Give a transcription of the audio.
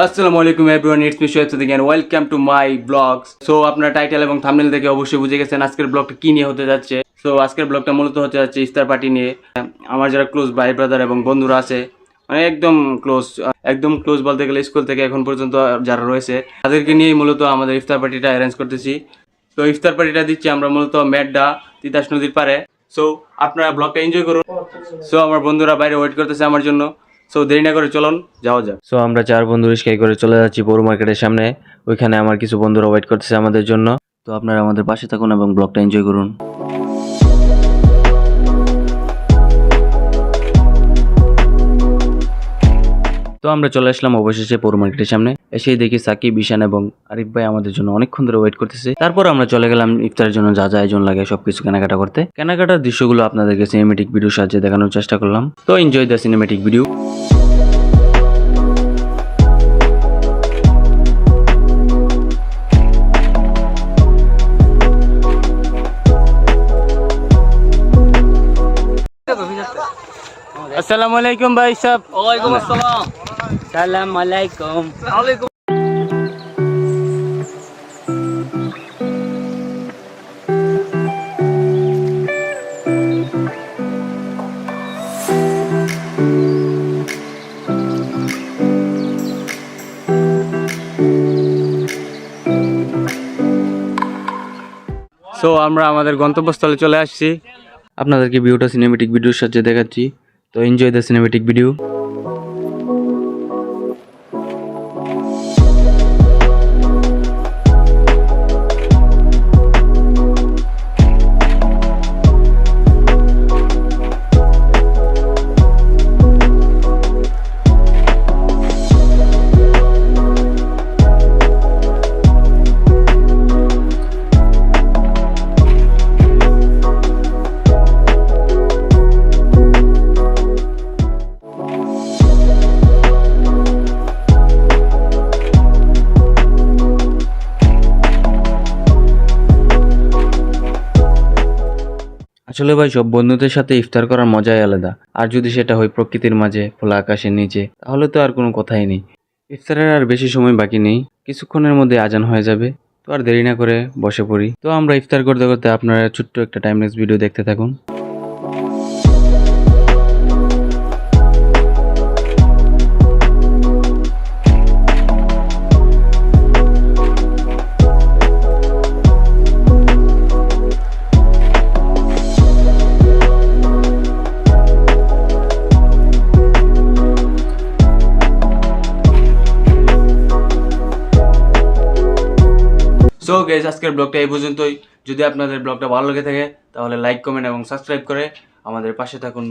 আসসালামু আলাইকুম everyone, it's me Shoaib Siddique and welcome to my blogs. So আপনার টাইটেল এবং থাম্বনেল দেখে অবশ্যই বুঝে গেছেন আজকের ব্লগটা কি নিয়ে হতে যাচ্ছে। সো আজকের ব্লগটা মূলত হতে যাচ্ছে ইফতার পার্টি নিয়ে। আমার যারা ক্লোজ ভাই ব্রাদার এবং বন্ধুরা আছে, মানে একদম ক্লোজ বলতে গেলে স্কুল থেকে এখন পর্যন্ত যারা রয়েছে তাদেরকে নিয়েই মূলত আমাদের ইফতার পার্টিটা অ্যারেঞ্জ করতেছি। তো ইফতার পার্টিটা দিচ্ছি আমরা মূলত মেড্ডা তিতাস নদীর পারে। সো আপনারা ব্লগটা এনজয় করুন। সো আমার বন্ধুরা বাইরে ওয়েট করতেছে আমার জন্য। সো দেরি না করে চলুন যাওয়া যাক। সো আমরা চার বন্ধু রিস্কায় করে চলে যাচ্ছি পৌর মার্কেটের সামনে। ওইখানে আমার কিছু বন্ধুরা ওয়েট করতেছে আমাদের জন্য। তো আপনারা আমাদের পাশে থাকুন এবং ব্লগটা এনজয় করুন। তো আমরা চলে আসলাম অবশেষে পৌর মার্কেটের সামনে। এসেই দেখি সাকিব, ঈশান এবং আরিফ ভাই আমাদের জন্য অনেকক্ষণ ধরে ওয়েট করতেছে। তারপর আমরা চলে গেলাম ইফতারের জন্য যা যা আয়োজন লাগে সবকিছু কেনাকাটা করতে। কেনাকাটার দৃশ্যগুলো আপনাদেরকে সিনেমেটিক ভিডিও সাহায্যে দেখানোর চেষ্টা করলাম। তো এনজয় দ্য সিনেমেটিক ভিডিও। আসসালামু আলাইকুম ভাই সাহেব। ওয়ালাইকুম আসসালাম। সালাম আলাইকুম। ওয়ালাইকুম। সো আমরা আমাদের গন্তব্যস্থলে চলে আসছি। আপনাদেরকে ভিডিওটা সিনেমেটিক ভিডিওর সাহায্যে দেখাচ্ছি। তো এনজয় দ্য সিনেমেটিক ভিডিও। আসলে ভাই সব বন্ধুদের সাথে ইফতার করার মজাই আলাদা। আর যদি সেটা হয় প্রকৃতির মাঝে, খোলা আকাশের নিচে, তাহলে তো আর কোনো কথাই নেই। ইফতারের আর বেশি সময় বাকি নেই, কিছুক্ষণের মধ্যে আজান হয়ে যাবে। তো আর দেরি না করে বসে পড়ি। তো আমরা ইফতার করতে করতে আপনারা ছোট্ট একটা টাইমলেস ভিডিও দেখতে থাকুন। সো গাইস, আজকের ব্লগটা এই পর্যন্তই। যদি আপনাদের ব্লগটা ভালো লেগে থাকে তাহলে লাইক, কমেন্ট এবং সাবস্ক্রাইব করে আমাদের পাশে থাকুন।